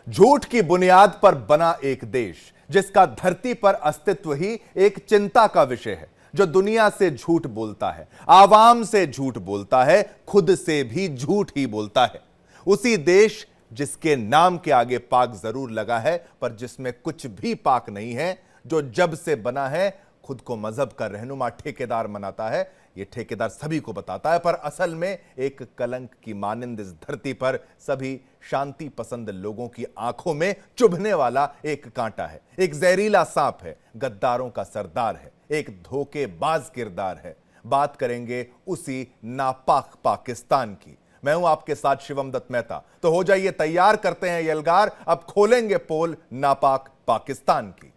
झूठ की बुनियाद पर बना एक देश जिसका धरती पर अस्तित्व ही एक चिंता का विषय है, जो दुनिया से झूठ बोलता है, आवाम से झूठ बोलता है, खुद से भी झूठ ही बोलता है। उसी देश जिसके नाम के आगे पाक जरूर लगा है पर जिसमें कुछ भी पाक नहीं है, जो जब से बना है खुद को मजहब का रहनुमा ठेकेदार मनाता है। यह ठेकेदार सभी को बताता है पर असल में एक कलंक की मानिंद इस धरती पर सभी शांति पसंद लोगों की आंखों में चुभने वाला एक कांटा है, एक जहरीला सांप है, गद्दारों का सरदार है, एक धोखेबाज किरदार है। बात करेंगे उसी नापाक पाकिस्तान की। मैं हूं आपके साथ शिवम दत्त मेहता, तो हो जाइए तैयार, करते हैं यलगार, अब खोलेंगे पोल नापाक पाकिस्तान की।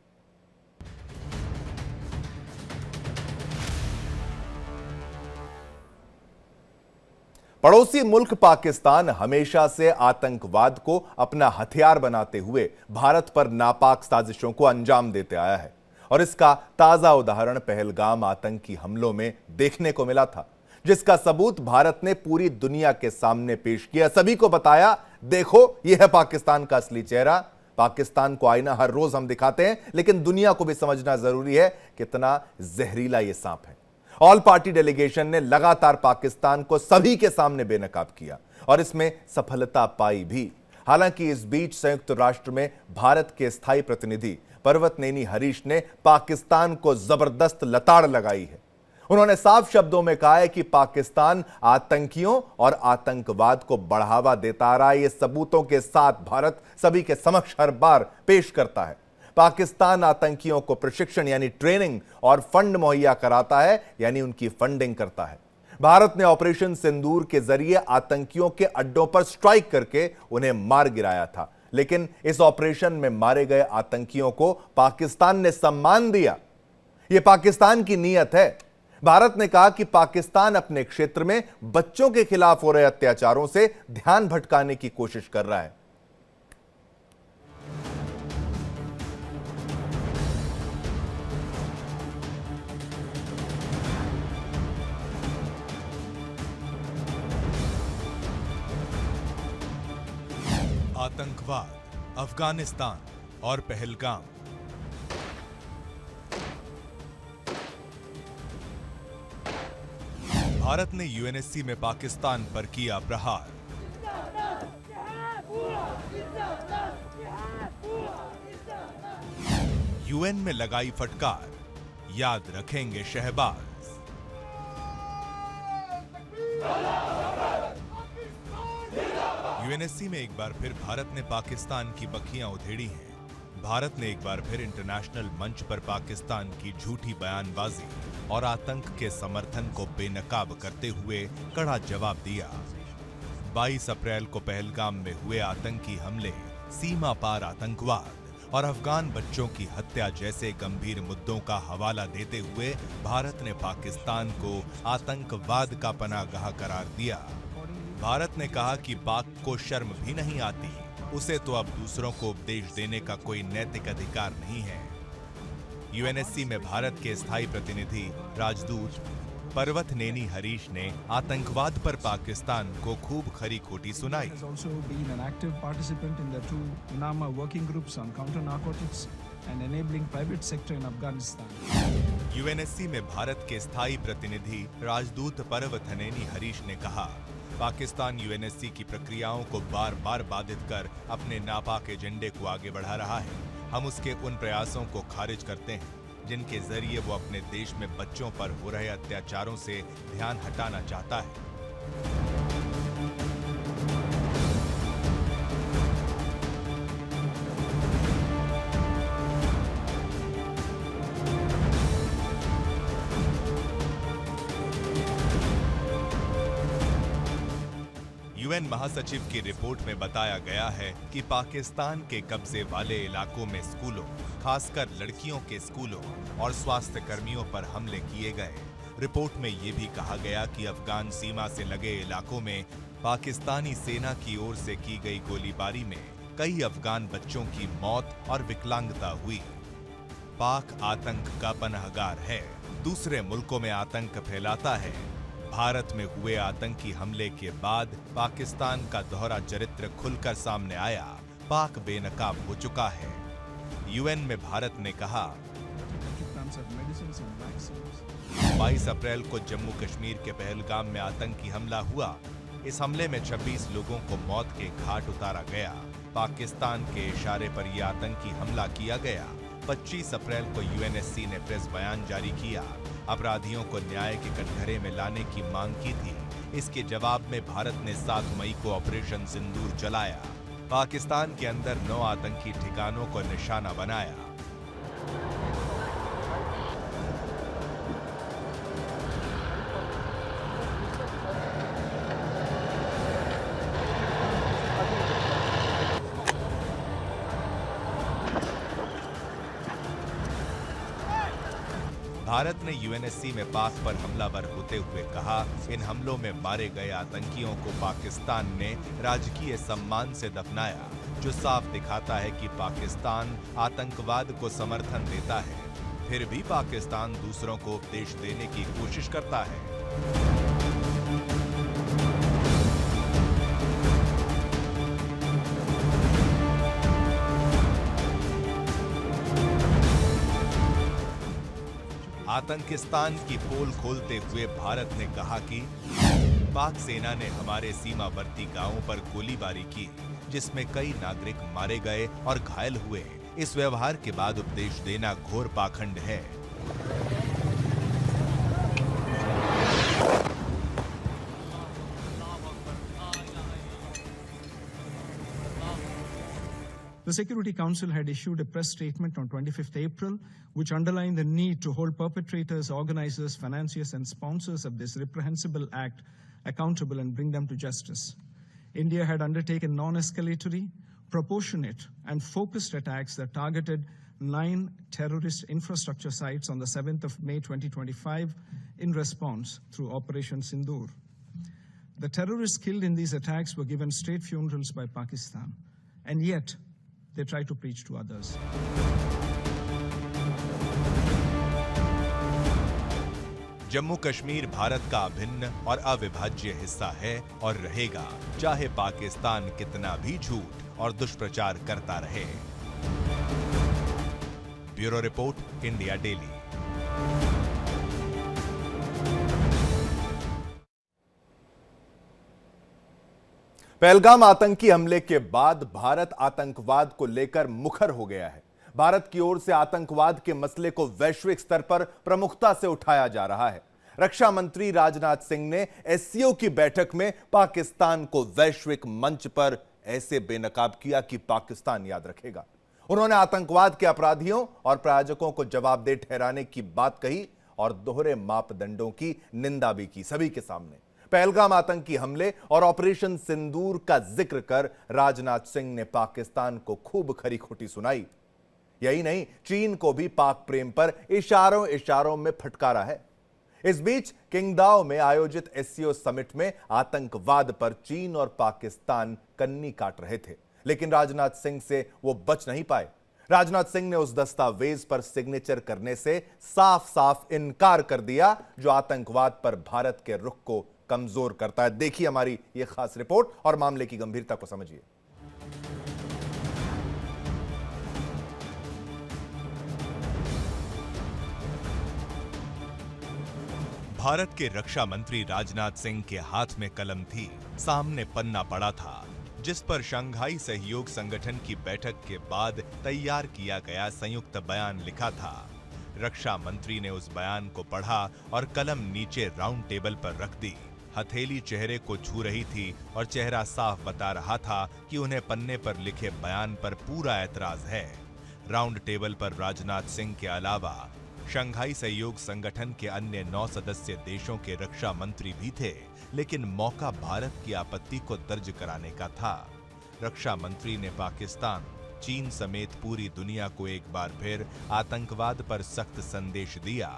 पड़ोसी मुल्क पाकिस्तान हमेशा से आतंकवाद को अपना हथियार बनाते हुए भारत पर नापाक साजिशों को अंजाम देते आया है और इसका ताजा उदाहरण पहलगाम आतंकी हमलों में देखने को मिला था, जिसका सबूत भारत ने पूरी दुनिया के सामने पेश किया। सभी को बताया, देखो यह है पाकिस्तान का असली चेहरा। पाकिस्तान को आईना हर रोज हम दिखाते हैं, लेकिन दुनिया को भी समझना जरूरी है कितना जहरीला यह सांप है। ऑल पार्टी डेलीगेशन ने लगातार पाकिस्तान को सभी के सामने बेनकाब किया और इसमें सफलता पाई भी। हालांकि इस बीच संयुक्त राष्ट्र में भारत के स्थायी प्रतिनिधि पर्वतनेनी हरीश ने पाकिस्तान को जबरदस्त लताड़ लगाई है। उन्होंने साफ शब्दों में कहा है कि पाकिस्तान आतंकियों और आतंकवाद को बढ़ावा देता आ रहा है। ये सबूतों के साथ भारत सभी के समक्ष हर बार पेश करता है। पाकिस्तान आतंकियों को प्रशिक्षण यानी ट्रेनिंग और फंड मुहैया कराता है, यानी उनकी फंडिंग करता है। भारत ने ऑपरेशन सिंदूर के जरिए आतंकियों के अड्डों पर स्ट्राइक करके उन्हें मार गिराया था, लेकिन इस ऑपरेशन में मारे गए आतंकियों को पाकिस्तान ने सम्मान दिया। यह पाकिस्तान की नीयत है। भारत ने कहा कि पाकिस्तान अपने क्षेत्र में बच्चों के खिलाफ हो रहे अत्याचारों से ध्यान भटकाने की कोशिश कर रहा है। आतंकवाद, अफगानिस्तान और पहलगाम। भारत ने यूएनएससी में पाकिस्तान पर किया प्रहार। यूएन में लगाई फटकार, याद रखेंगे शहबाज। यूएनएससी में एक बार फिर भारत ने पाकिस्तान की बखियां उधेड़ी हैं। भारत ने एक बार फिर इंटरनेशनल मंच पर पाकिस्तान की झूठी बयानबाजी और आतंक के समर्थन को बेनकाब करते हुए कड़ा जवाब दिया। 22 अप्रैल को पहलगाम में हुए आतंकी हमले, सीमा पार आतंकवाद और अफगान बच्चों की हत्या जैसे गंभीर मुद्दों का हवाला देते हुए भारत ने पाकिस्तान को आतंकवाद का पनाहगाह करार दिया। भारत ने कहा कि पाक को शर्म भी नहीं आती, उसे तो अब दूसरों को उपदेश देने का कोई नैतिक अधिकार नहीं है। यूएनएससी में भारत के स्थायी प्रतिनिधि राजदूत पर्वतनेनी हरीश ने आतंकवाद पर पाकिस्तान को खूब खरी खोटी सुनाई। यूएनएससी में भारत के स्थायी प्रतिनिधि राजदूत पर्वतनेनी हरीश ने कहा, पाकिस्तान यूएनएससी की प्रक्रियाओं को बार बार बाधित कर अपने नापाक एजेंडे को आगे बढ़ा रहा है। हम उसके उन प्रयासों को खारिज करते हैं जिनके जरिए वो अपने देश में बच्चों पर हो रहे अत्याचारों से ध्यान हटाना चाहता है। यूएन महासचिव की रिपोर्ट में बताया गया है कि पाकिस्तान के कब्जे वाले इलाकों में स्कूलों, खासकर लड़कियों के स्कूलों और स्वास्थ्य कर्मियों पर हमले किए गए। रिपोर्ट में यह भी कहा गया कि अफगान सीमा से लगे इलाकों में पाकिस्तानी सेना की ओर से की गई गोलीबारी में कई अफगान बच्चों की मौत और विकलांगता हुई। पाक आतंक का पनाहगार है, दूसरे मुल्कों में आतंक फैलाता है। भारत में हुए आतंकी हमले के बाद पाकिस्तान का दोहरा चरित्र खुलकर सामने आया। पाक बेनकाब हो चुका है। यूएन में भारत ने कहा 22 अप्रैल को जम्मू कश्मीर के पहलगाम में आतंकी हमला हुआ। इस हमले में 26 लोगों को मौत के घाट उतारा गया। पाकिस्तान के इशारे पर यह आतंकी हमला किया गया। 25 अप्रैल को यूएनएससी ने प्रेस बयान जारी किया, अपराधियों को न्याय के कटघरे में लाने की मांग की थी। इसके जवाब में भारत ने 7 मई को ऑपरेशन सिंदूर चलाया। पाकिस्तान के अंदर 9 आतंकी ठिकानों को निशाना बनाया। भारत ने यूएनएससी में पाक पर हमलावर होते हुए कहा, इन हमलों में मारे गए आतंकियों को पाकिस्तान ने राजकीय सम्मान से दफनाया, जो साफ दिखाता है कि पाकिस्तान आतंकवाद को समर्थन देता है। फिर भी पाकिस्तान दूसरों को उपदेश देने की कोशिश करता है। आतंकिस्तान की पोल खोलते हुए भारत ने कहा कि पाक सेना ने हमारे सीमावर्ती गांवों पर गोलीबारी की, जिसमें कई नागरिक मारे गए और घायल हुए। इस व्यवहार के बाद उपदेश देना घोर पाखंड है। The Security Council had issued a press statement on 25th April, which underlined the need to hold perpetrators, organizers, financiers, and sponsors of this reprehensible act accountable and bring them to justice. India had undertaken non-escalatory, proportionate, and focused attacks that targeted 9 terrorist infrastructure sites on the 7th of May 2025 in response through Operation Sindoor. The terrorists killed in these attacks were given state funerals by Pakistan, and yet they try to preach to others. Jammu Kashmir Bharat का अभिन्न और अविभाज्य हिस्सा है और रहेगा, चाहे पाकिस्तान कितना भी झूठ और दुष्प्रचार करता रहे। Bureau report, India daily. Pahalgam आतंकी हमले के बाद भारत आतंकवाद को लेकर मुखर हो गया है। भारत की ओर से आतंकवाद के मसले को वैश्विक स्तर पर प्रमुखता से उठाया जा रहा है। रक्षा मंत्री राजनाथ सिंह ने एससीओ की बैठक में पाकिस्तान को वैश्विक मंच पर ऐसे बेनकाब किया कि पाकिस्तान याद रखेगा। उन्होंने आतंकवाद के अपराधियों और प्रायोजकों को जवाबदेह ठहराने की बात कही और दोहरे मापदंडों की निंदा भी की सभी के सामने। पहलगाम आतंकी हमले और ऑपरेशन सिंदूर का जिक्र कर राजनाथ सिंह ने पाकिस्तान को खूब खरी खोटी सुनाई। यही नहीं, चीन को भी पाक प्रेम पर इशारों इशारों में फटकारा है। इस बीच किंगदाओ में आयोजित एससीओ समिट में आतंकवाद पर चीन और पाकिस्तान कन्नी काट रहे थे, लेकिन राजनाथ सिंह से वो बच नहीं पाए। राजनाथ सिंह ने उस दस्तावेज पर सिग्नेचर करने से साफ साफ इनकार कर दिया जो आतंकवाद पर भारत के रुख को कमजोर करता है। देखिए हमारी यह खास रिपोर्ट और मामले की गंभीरता को समझिए। भारत के रक्षा मंत्री राजनाथ सिंह के हाथ में कलम थी, सामने पन्ना पड़ा था, जिस पर शंघाई सहयोग संगठन की बैठक के बाद तैयार किया गया संयुक्त बयान लिखा था। रक्षा मंत्री ने उस बयान को पढ़ा और कलम नीचे राउंड टेबल पर रख दी। हथेली चेहरे को छू रही थी और चेहरा साफ बता रहा था कि उन्हें पन्ने पर लिखे बयान पर पूरा ऐतराज है। राउंड टेबल पर राजनाथ सिंह के अलावा शंघाई सहयोग संगठन के अन्य 9 सदस्य देशों के रक्षा मंत्री भी थे, लेकिन मौका भारत की आपत्ति को दर्ज कराने का था। रक्षा मंत्री ने पाकिस्तान, चीन समेत पूरी दुनिया को एक बार फिर आतंकवाद पर सख्त संदेश दिया।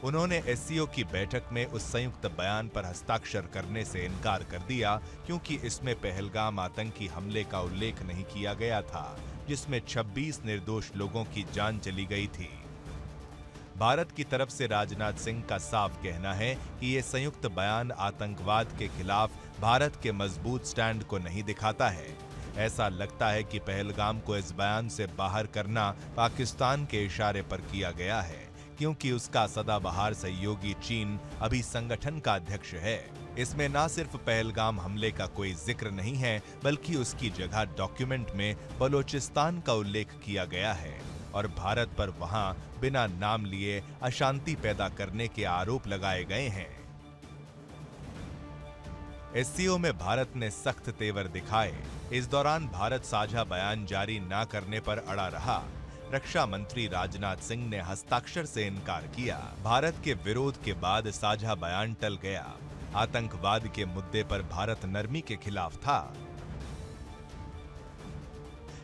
उन्होंने एससीओ की बैठक में उस संयुक्त बयान पर हस्ताक्षर करने से इनकार कर दिया, क्योंकि इसमें पहलगाम आतंकी हमले का उल्लेख नहीं किया गया था, जिसमें 26 निर्दोष लोगों की जान चली गई थी। भारत की तरफ से राजनाथ सिंह का साफ कहना है कि यह संयुक्त बयान आतंकवाद के खिलाफ भारत के मजबूत स्टैंड को नहीं दिखाता है। ऐसा लगता है कि पहलगाम को इस बयान से बाहर करना पाकिस्तान के इशारे पर किया गया है, क्योंकि उसका सदाबहार सहयोगी चीन अभी संगठन का अध्यक्ष है। इसमें न सिर्फ पहलगाम हमले का कोई जिक्र नहीं है, बल्कि उसकी जगह डॉक्यूमेंट में बलोचिस्तान का उल्लेख किया गया है और भारत पर वहां बिना नाम लिए अशांति पैदा करने के आरोप लगाए गए हैं। एससीओ में भारत ने सख्त तेवर दिखाए। इस दौरान भारत साझा बयान जारी न करने पर अड़ा रहा। रक्षा मंत्री राजनाथ सिंह ने हस्ताक्षर से इनकार किया। भारत के विरोध के बाद साझा बयान टल गया। आतंकवाद के मुद्दे पर भारत नरमी के खिलाफ था।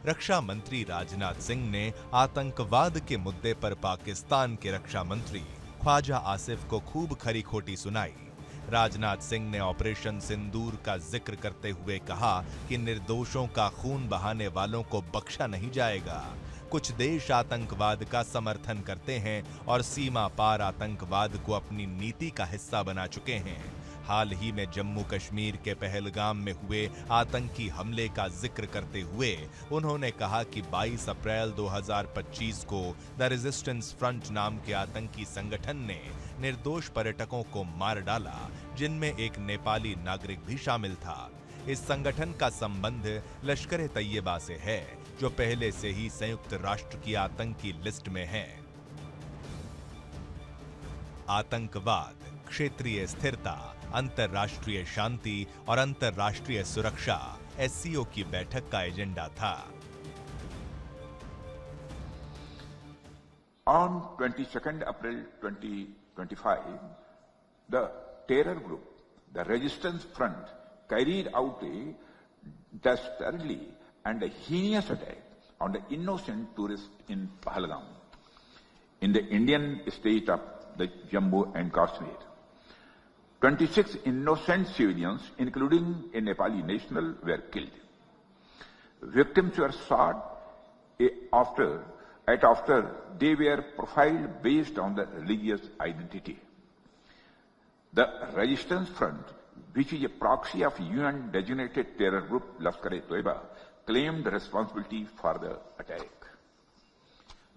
रक्षा मंत्री राजनाथ सिंह ने आतंकवाद के मुद्दे पर पाकिस्तान के रक्षा मंत्री ख्वाजा आसिफ को खूब खरी खोटी सुनाई। राजनाथ सिंह ने ऑपरेशन सिंदूर का जिक्र करते हुए कहा कि निर्दोषों का खून बहाने वालों को बख्शा नहीं जाएगा। कुछ देश आतंकवाद का समर्थन करते हैं और सीमा पार आतंकवाद को अपनी नीति का हिस्सा बना चुके हैं। हाल ही में जम्मू कश्मीर के पहलगाम में हुए आतंकी हमले का जिक्र करते हुए उन्होंने कहा कि 22 अप्रैल 2025 को द रेजिस्टेंस फ्रंट नाम के आतंकी संगठन ने निर्दोष पर्यटकों को मार डाला, जिनमें एक नेपाली नागरिक भी शामिल था। इस संगठन का संबंध लश्कर ए तैयबा से है, जो पहले से ही संयुक्त राष्ट्र की आतंकी लिस्ट में है। आतंकवाद, क्षेत्रीय स्थिरता, अंतर्राष्ट्रीय शांति और अंतर्राष्ट्रीय सुरक्षा एससीओ की बैठक का एजेंडा था। On 22nd April 2025, the terror group, the Resistance Front, carried out a dastardly and a heinous attack on the innocent tourists in Pahalgam, in the Indian state of the Jammu and Kashmir. 26 innocent civilians, including a Nepali national, were killed. Victims were shot after they were profiled based on their religious identity. The Resistance Front, which is a proxy of UN-designated terror group Lashkar-e-Toiba, claimed responsibility for the attack.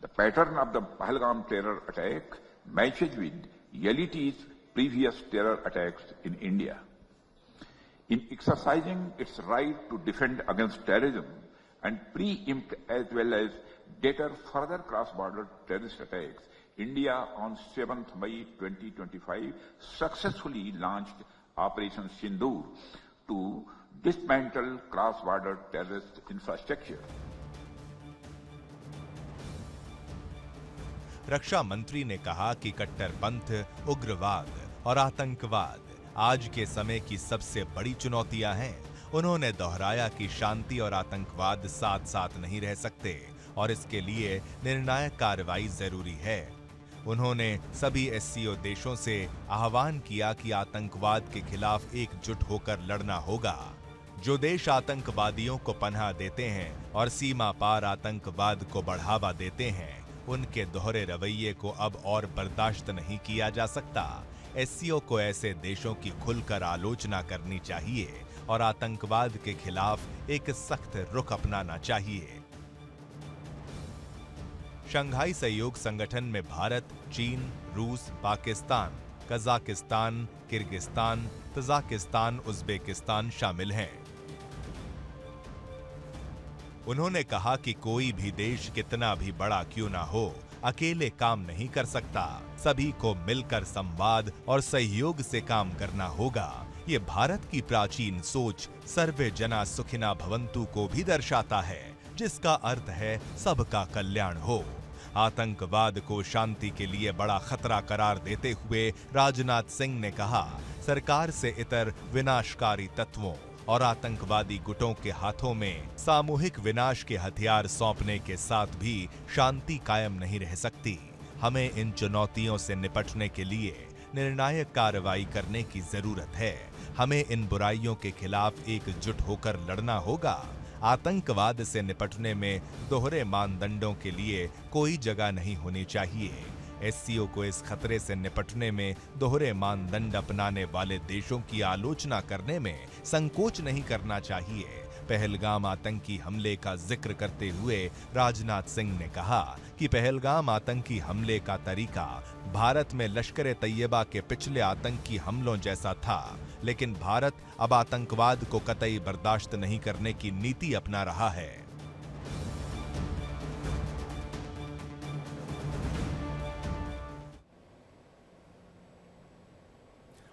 The pattern of the Pahalgam terror attack matches with LET's previous terror attacks in India. In exercising its right to defend against terrorism and preempt as well as deter further cross-border terrorist attacks, India on 7th May 2025 successfully launched Operation Sindoor to dismantle cross-border terrorist infrastructure. रक्षा मंत्री ने कहा कि कट्टरपंथ, उग्रवाद और आतंकवाद आज के समय की सबसे बड़ी चुनौतियां हैं। उन्होंने दोहराया कि शांति और आतंकवाद साथ साथ नहीं रह सकते और इसके लिए निर्णायक कार्रवाई जरूरी है। उन्होंने सभी एससीओ देशों से आह्वान किया कि आतंकवाद के खिलाफ एकजुट होकर लड़ना होगा। जो देश आतंकवादियों को पनाह देते हैं और सीमा पार आतंकवाद को बढ़ावा देते हैं, उनके दोहरे रवैये को अब और बर्दाश्त नहीं किया जा सकता। एससीओ को ऐसे देशों की खुलकर आलोचना करनी चाहिए और आतंकवाद के खिलाफ एक सख्त रुख अपनाना चाहिए। शंघाई सहयोग संगठन में भारत, चीन, रूस, Pakistan, Kazakhstan, Kyrgyzstan, Tajikistan, Uzbekistan शामिल हैं। उन्होंने कहा कि कोई भी देश कितना भी बड़ा क्यों ना हो, अकेले काम नहीं कर सकता। सभी को मिलकर संवाद और सहयोग से काम करना होगा। ये भारत की प्राचीन सोच सर्वे जना सुखिना भवन्तु को भी दर्शाता है, जिसका अर्थ है सबका कल्याण हो। आतंकवाद को शांति के लिए बड़ा खतरा करार देते हुए राजनाथ सिंह ने कहा, सरकार से इतर विनाशकारी तत्वों और आतंकवादी गुटों के हाथों में सामूहिक विनाश के हथियार सौंपने के साथ भी शांति कायम नहीं रह सकती। हमें इन चुनौतियों से निपटने के लिए निर्णायक कार्रवाई करने की जरूरत है। हमें इन बुराइयों के खिलाफ एकजुट होकर लड़ना होगा। आतंकवाद से निपटने में दोहरे मानदंडों के लिए कोई जगह नहीं होनी चाहिए। एससीओ को इस खतरे से निपटने में दोहरे मानदंड अपनाने वाले देशों की आलोचना करने में संकोच नहीं करना चाहिए। पहलगाम आतंकी हमले का जिक्र करते हुए राजनाथ सिंह ने कहा कि पहलगाम आतंकी हमले का तरीका भारत में लश्कर-ए-तैयबा के पिछले आतंकी हमलों जैसा था, लेकिन भारत अब आतंकवाद को कतई बर्दाश्त नहीं करने की नीति अपना रहा है।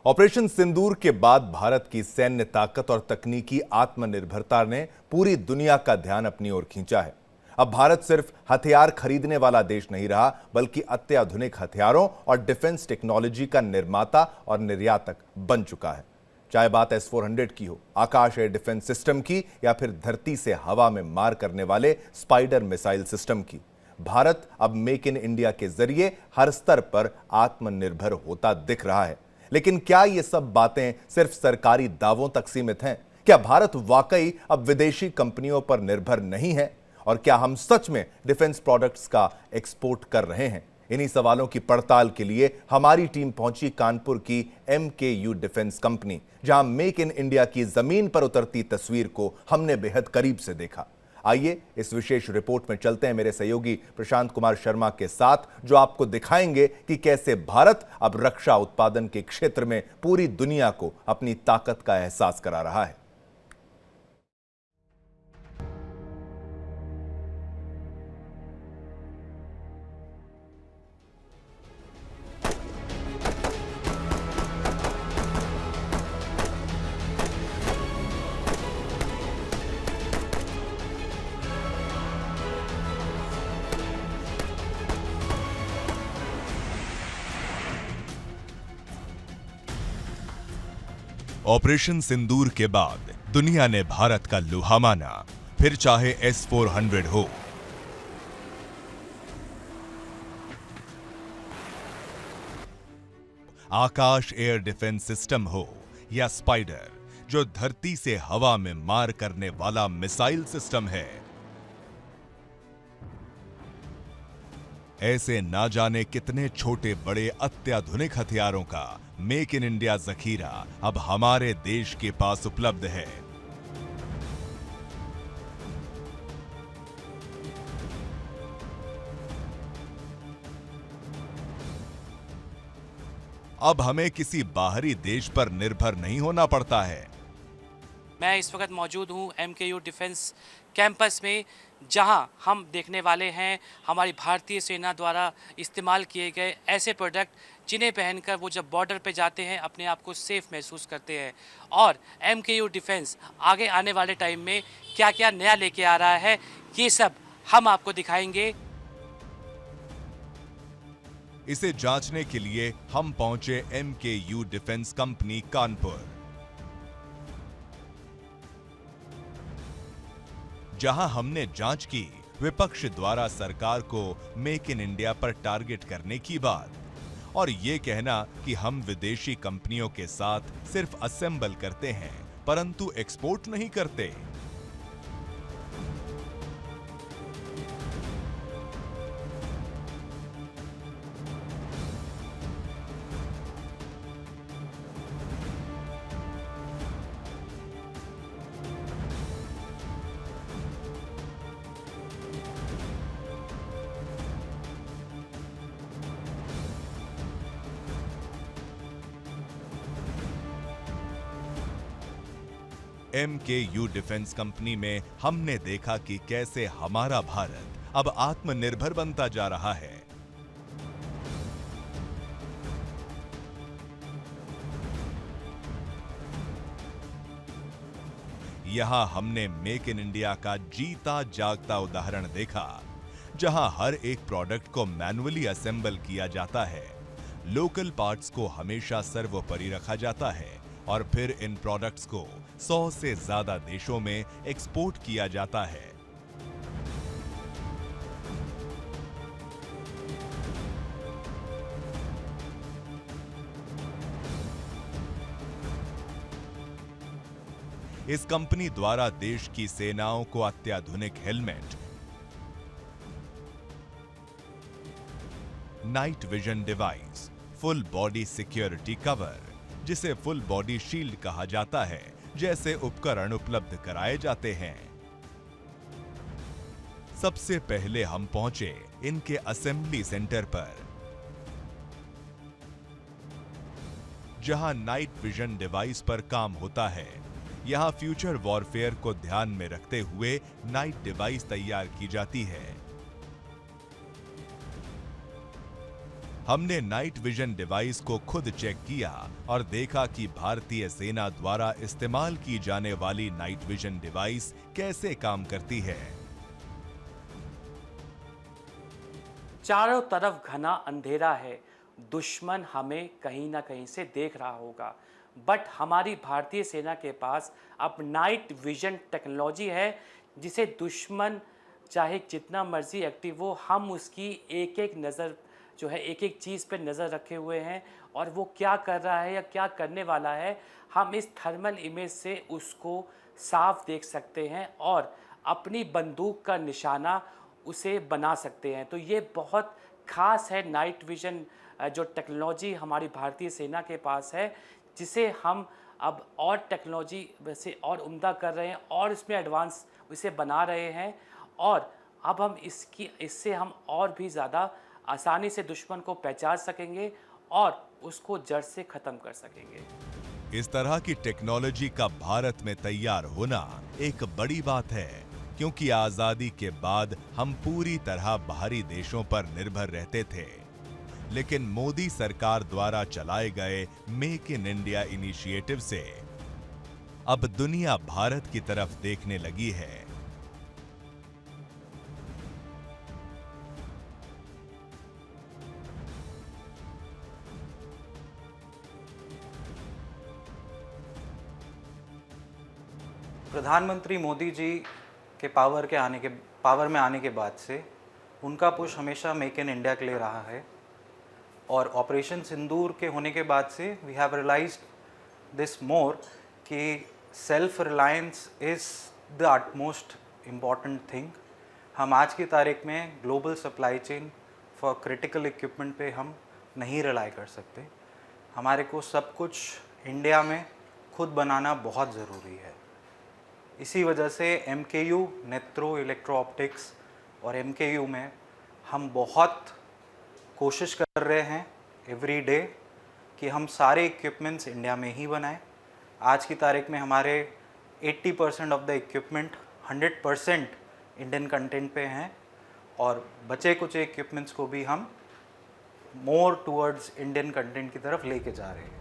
ऑपरेशन सिंदूर के बाद भारत की सैन्य ताकत और तकनीकी आत्मनिर्भरता ने पूरी दुनिया का ध्यान अपनी ओर खींचा है। अब भारत सिर्फ हथियार खरीदने वाला देश नहीं रहा, बल्कि अत्याधुनिक हथियारों और डिफेंस टेक्नोलॉजी का निर्माता और निर्यातक बन चुका है। चाहे बात S-400 की हो, आकाश एयर डिफेंस सिस्टम की, या फिर धरती से हवा में मार करने वाले स्पाइडर मिसाइल सिस्टम की, भारत अब मेक इन इंडिया के जरिए हर स्तर पर आत्मनिर्भर होता दिख रहा है। लेकिन क्या ये सब बातें सिर्फ सरकारी दावों तक सीमित हैं? क्या भारत वाकई अब विदेशी कंपनियों पर निर्भर नहीं है? और क्या हम सच में डिफेंस प्रोडक्ट्स का एक्सपोर्ट कर रहे हैं? इन्हीं सवालों की पड़ताल के लिए हमारी टीम पहुंची कानपुर की MKU डिफेंस कंपनी, जहां मेक इन इंडिया की जमीन पर उतरती तस्वीर को हमने बेहद करीब से देखा। आइए इस विशेष रिपोर्ट में चलते हैं मेरे सहयोगी प्रशांत कुमार शर्मा के साथ, जो आपको दिखाएंगे कि कैसे भारत अब रक्षा उत्पादन के क्षेत्र में पूरी दुनिया को अपनी ताकत का एहसास करा रहा है। ऑपरेशन सिंदूर के बाद दुनिया ने भारत का लोहा माना, फिर चाहे S-400 हो, आकाश एयर डिफेंस सिस्टम हो, या स्पाइडर, जो धरती से हवा में मार करने वाला मिसाइल सिस्टम है। ऐसे ना जाने कितने छोटे बड़े अत्याधुनिक हथियारों का मेक इन इंडिया जखीरा अब हमारे देश के पास उपलब्ध है। अब हमें किसी बाहरी देश पर निर्भर नहीं होना पड़ता है। मैं इस वक्त मौजूद हूं MKU डिफेंस कैंपस में, जहां हम देखने वाले हैं हमारी भारतीय सेना द्वारा इस्तेमाल किए गए ऐसे प्रोडक्ट जिन्हें पहनकर वो जब बॉर्डर पे जाते हैं अपने आप को सेफ महसूस करते हैं। और MKU डिफेंस आगे आने वाले टाइम में क्या क्या नया लेके आ रहा है, ये सब हम आपको दिखाएंगे। इसे जांचने के लिए हम पहुंचे MKU डिफेंस कंपनी कानपुर, जहां हमने जांच की विपक्ष द्वारा सरकार को मेक इन इंडिया पर टारगेट करने की बात, और ये कहना कि हम विदेशी कंपनियों के साथ सिर्फ असेंबल करते हैं परंतु एक्सपोर्ट नहीं करते। MKU डिफेंस कंपनी में हमने देखा कि कैसे हमारा भारत अब आत्मनिर्भर बनता जा रहा है। यहां हमने मेक इन इंडिया का जीता जागता उदाहरण देखा, जहां हर एक प्रोडक्ट को मैन्युअली असेंबल किया जाता है, लोकल पार्ट्स को हमेशा सर्वोपरि रखा जाता है और फिर इन प्रोडक्ट्स को 100 से ज्यादा देशों में एक्सपोर्ट किया जाता है। इस कंपनी द्वारा देश की सेनाओं को अत्याधुनिक helmet, night vision device, full body security cover, जिसे फुल बॉडी शील्ड कहा जाता है, जैसे उपकरण उपलब्ध कराए जाते हैं। सबसे पहले हम पहुंचे इनके असेंबली सेंटर पर, जहां नाइट विजन डिवाइस पर काम होता है। यहां फ्यूचर वॉरफेयर को ध्यान में रखते हुए नाइट डिवाइस तैयार की जाती है। हमने नाइट विजन डिवाइस को खुद चेक किया और देखा कि भारतीय सेना द्वारा इस्तेमाल की जाने वाली नाइट विजन डिवाइस कैसे काम करती है। चारों तरफ घना अंधेरा है, दुश्मन हमें कहीं ना कहीं से देख रहा होगा, बट हमारी भारतीय सेना के पास अब नाइट विजन टेक्नोलॉजी है, जिसे दुश्मन चाहे जितना मर्जी एक्टिव हो, हम उसकी एक एक नज़र जो है एक एक चीज़ पे नज़र रखे हुए हैं और वो क्या कर रहा है या क्या करने वाला है, हम इस थर्मल इमेज से उसको साफ देख सकते हैं और अपनी बंदूक का निशाना उसे बना सकते हैं। तो ये बहुत ख़ास है नाइट विजन जो टेक्नोलॉजी हमारी भारतीय सेना के पास है, जिसे हम अब और टेक्नोलॉजी वैसे और उम्दा कर रहे हैं और इसमें एडवांस इसे बना रहे हैं और अब हम इससे हम और भी ज़्यादा आसानी से दुश्मन को पहचान सकेंगे और उसको जड़ से ख़त्म कर सकेंगे। इस तरह की टेक्नोलॉजी का भारत में तैयार होना एक बड़ी बात है, क्योंकि आजादी के बाद हम पूरी तरह बाहरी देशों पर निर्भर रहते थे। लेकिन मोदी सरकार द्वारा चलाए गए मेक इन इंडिया इनिशिएटिव से अब दुनिया भारत की तरफ देखने लगी है। प्रधानमंत्री मोदी जी के पावर में आने के बाद से उनका पुश हमेशा मेक इन इंडिया के लिए रहा है और ऑपरेशन सिंदूर के होने के बाद से we have realized this more कि self reliance is the utmost important thing. हम आज की तारीख में global supply chain for critical equipment पे हम नहीं रिलाई कर सकते। हमारे को सब कुछ इंडिया में खुद बनाना बहुत ज़रूरी है। इसी वजह से MKU नेत्रो इलेक्ट्रो ऑप्टिक्स और MKU में हम बहुत कोशिश कर रहे हैं एवरी डे कि हम सारे इक्विपमेंट्स इंडिया में ही बनाएं। आज की तारीख में हमारे 80% of the equipment 100% Indian content पे हैं और बचे कुछ इक्विपमेंट्स को भी हम मोर टुवर्ड्स इंडियन कंटेंट की तरफ लेके जा रहे हैं।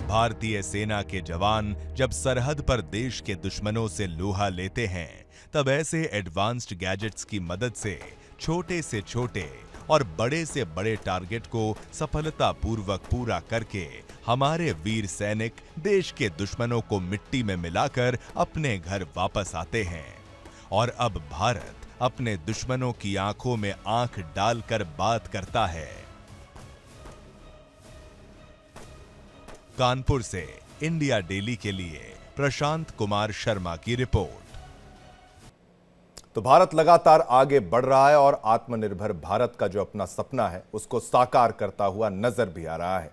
भारतीय सेना के जवान जब सरहद पर देश के दुश्मनों से लोहा लेते हैं, तब ऐसे एडवांस्ड गैजेट्स की मदद से छोटे से छोटे और बड़े से बड़े टारगेट को सफलतापूर्वक पूरा करके हमारे वीर सैनिक देश के दुश्मनों को मिट्टी में मिलाकर अपने घर वापस आते हैं। और अब भारत अपने दुश्मनों की आंखों में आंख डालकर बात करता है। कानपुर से इंडिया डेली के लिए प्रशांत कुमार शर्मा की रिपोर्ट। तो भारत लगातार आगे बढ़ रहा है और आत्मनिर्भर भारत का जो अपना सपना है उसको साकार करता हुआ नजर भी आ रहा है।